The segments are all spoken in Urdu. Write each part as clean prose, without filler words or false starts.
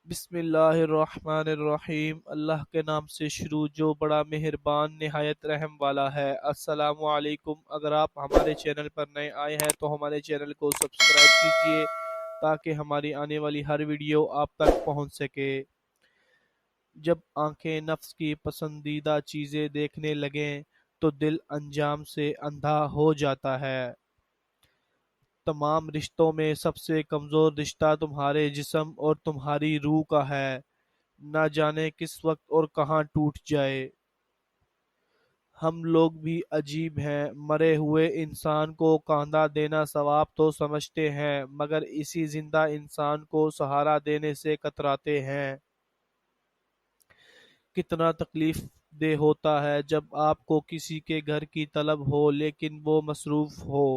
بسم اللہ الرحمن الرحیم۔ اللہ کے نام سے شروع جو بڑا مہربان نہایت رحم والا ہے۔ السلام علیکم۔ اگر آپ ہمارے چینل پر نئے آئے ہیں تو ہمارے چینل کو سبسکرائب کیجئے تاکہ ہماری آنے والی ہر ویڈیو آپ تک پہنچ سکے۔ جب آنکھیں نفس کی پسندیدہ چیزیں دیکھنے لگیں تو دل انجام سے اندھا ہو جاتا ہے۔ تمام رشتوں میں سب سے کمزور رشتہ تمہارے جسم اور تمہاری روح کا ہے۔ نہ جانے کس وقت اور کہاں ٹوٹ جائے۔ ہم لوگ بھی عجیب ہیں، مرے ہوئے انسان کو کاندھا دینا ثواب تو سمجھتے ہیں مگر اسی زندہ انسان کو سہارا دینے سے کتراتے ہیں۔ کتنا تکلیف دہ ہوتا ہے جب آپ کو کسی کے گھر کی طلب ہو لیکن وہ مصروف ہو،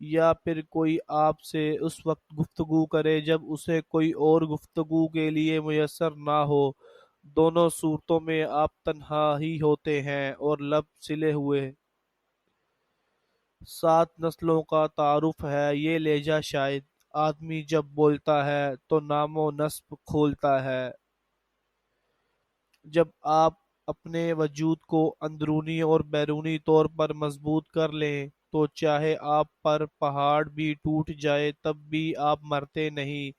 یا پھر کوئی آپ سے اس وقت گفتگو کرے جب اسے کوئی اور گفتگو کے لیے میسر نہ ہو۔ دونوں صورتوں میں آپ تنہا ہی ہوتے ہیں اور لب سلے ہوئے۔ 7 نسلوں کا تعارف ہے یہ لہجہ شاید، آدمی جب بولتا ہے تو نام و نسب کھولتا ہے۔ جب آپ اپنے وجود کو اندرونی اور بیرونی طور پر مضبوط کر لیں تو چاہے آپ پر پہاڑ بھی ٹوٹ جائے تب بھی آپ مرتے نہیں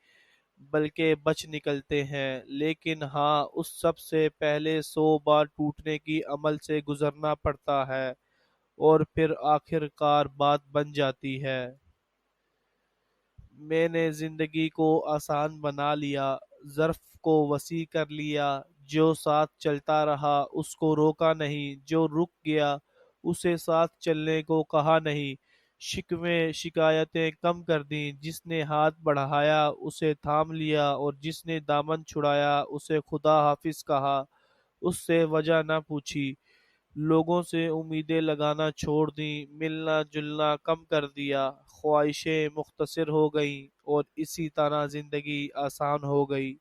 بلکہ بچ نکلتے ہیں، لیکن ہاں اس سب سے پہلے 100 بار ٹوٹنے کی عمل سے گزرنا پڑتا ہے اور پھر آخر کار بات بن جاتی ہے۔ میں نے زندگی کو آسان بنا لیا، ظرف کو وسیع کر لیا۔ جو ساتھ چلتا رہا اس کو روکا نہیں، جو رک گیا اسے ساتھ چلنے کو کہا نہیں۔ شکوے شکایتیں کم کر دیں، جس نے ہاتھ بڑھایا اسے تھام لیا اور جس نے دامن چھڑایا اسے خدا حافظ کہا، اس سے وجہ نہ پوچھی۔ لوگوں سے امیدیں لگانا چھوڑ دیں، ملنا جلنا کم کر دیا، خواہشیں مختصر ہو گئیں اور اسی طرح زندگی آسان ہو گئی۔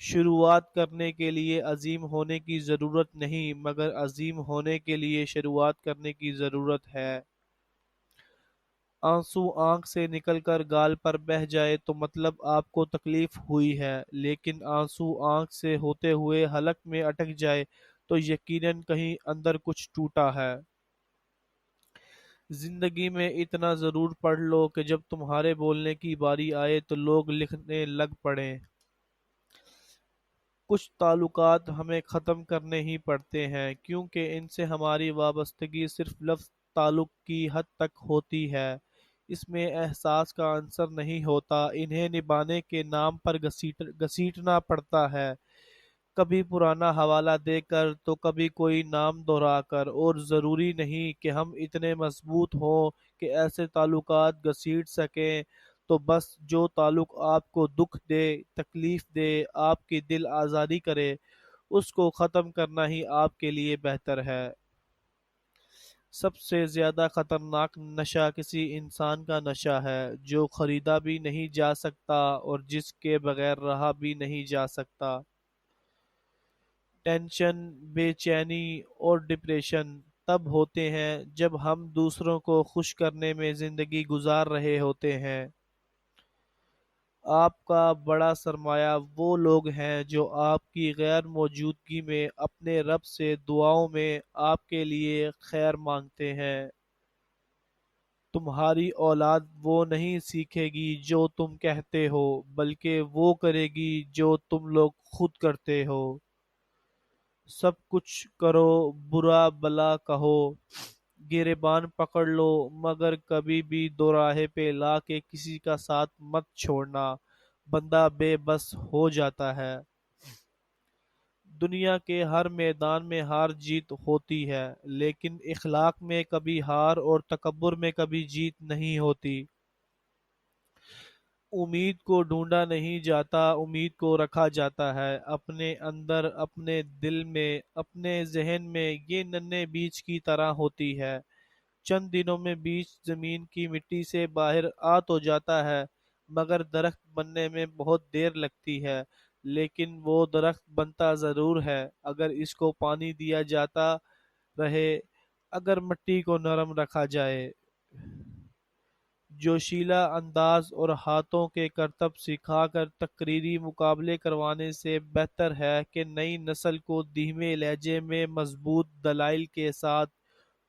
شروعات کرنے کے لیے عظیم ہونے کی ضرورت نہیں مگر عظیم ہونے کے لیے شروعات کرنے کی ضرورت ہے۔ آنسو آنکھ سے نکل کر گال پر بہہ جائے تو مطلب آپ کو تکلیف ہوئی ہے، لیکن آنسو آنکھ سے ہوتے ہوئے حلق میں اٹک جائے تو یقیناً کہیں اندر کچھ ٹوٹا ہے۔ زندگی میں اتنا ضرور پڑھ لو کہ جب تمہارے بولنے کی باری آئے تو لوگ لکھنے لگ پڑیں۔ کچھ تعلقات ہمیں ختم کرنے ہی پڑتے ہیں کیونکہ ان سے ہماری وابستگی صرف لفظ تعلق کی حد تک ہوتی ہے، اس میں احساس کا عنصر نہیں ہوتا۔ انہیں نبھانے کے نام پر گھسیٹنا پڑتا ہے، کبھی پرانا حوالہ دے کر تو کبھی کوئی نام دہرا کر، اور ضروری نہیں کہ ہم اتنے مضبوط ہوں کہ ایسے تعلقات گھسیٹ سکیں۔ تو بس جو تعلق آپ کو دکھ دے، تکلیف دے، آپ کی دل آزاری کرے، اس کو ختم کرنا ہی آپ کے لیے بہتر ہے۔ سب سے زیادہ خطرناک نشہ کسی انسان کا نشہ ہے جو خریدا بھی نہیں جا سکتا اور جس کے بغیر رہا بھی نہیں جا سکتا۔ ٹینشن، بے چینی اور ڈپریشن تب ہوتے ہیں جب ہم دوسروں کو خوش کرنے میں زندگی گزار رہے ہوتے ہیں۔ آپ کا بڑا سرمایہ وہ لوگ ہیں جو آپ کی غیر موجودگی میں اپنے رب سے دعاؤں میں آپ کے لیے خیر مانگتے ہیں۔ تمہاری اولاد وہ نہیں سیکھے گی جو تم کہتے ہو بلکہ وہ کرے گی جو تم لوگ خود کرتے ہو۔ سب کچھ کرو، برا بھلا کہو، گریباں پکڑ لو، مگر کبھی بھی دوراہے پہ لا کے کسی کا ساتھ مت چھوڑنا، بندہ بے بس ہو جاتا ہے۔ دنیا کے ہر میدان میں ہار جیت ہوتی ہے لیکن اخلاق میں کبھی ہار اور تکبر میں کبھی جیت نہیں ہوتی۔ امید کو ڈھونڈا نہیں جاتا، امید کو رکھا جاتا ہے اپنے اندر، اپنے دل میں، اپنے ذہن میں۔ یہ ننھے بیج کی طرح ہوتی ہے، چند دنوں میں بیج زمین کی مٹی سے باہر آ تو جاتا ہے مگر درخت بننے میں بہت دیر لگتی ہے۔ لیکن وہ درخت بنتا ضرور ہے اگر اس کو پانی دیا جاتا رہے، اگر مٹی کو نرم رکھا جائے۔ جوشیلا انداز اور ہاتھوں کے کرتب سکھا کر تقریری مقابلے کروانے سے بہتر ہے کہ نئی نسل کو دھیمے لہجے میں مضبوط دلائل کے ساتھ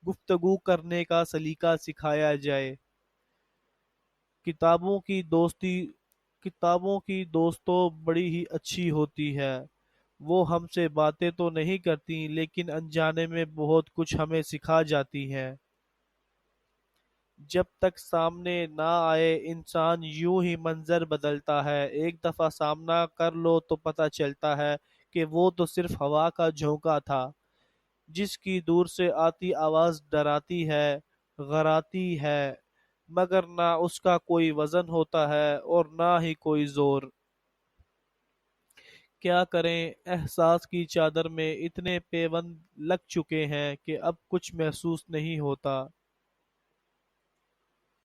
گفتگو کرنے کا سلیقہ سکھایا جائے۔ کتابوں کی دوستی کتابوں کی دوستوں بڑی ہی اچھی ہوتی ہے۔ وہ ہم سے باتیں تو نہیں کرتی لیکن انجانے میں بہت کچھ ہمیں سکھا جاتی ہیں۔ جب تک سامنے نہ آئے انسان یوں ہی منظر بدلتا ہے، ایک دفعہ سامنا کر لو تو پتہ چلتا ہے کہ وہ تو صرف ہوا کا جھونکا تھا، جس کی دور سے آتی آواز ڈراتی ہے، غراتی ہے، مگر نہ اس کا کوئی وزن ہوتا ہے اور نہ ہی کوئی زور۔ کیا کریں، احساس کی چادر میں اتنے پیوند لگ چکے ہیں کہ اب کچھ محسوس نہیں ہوتا۔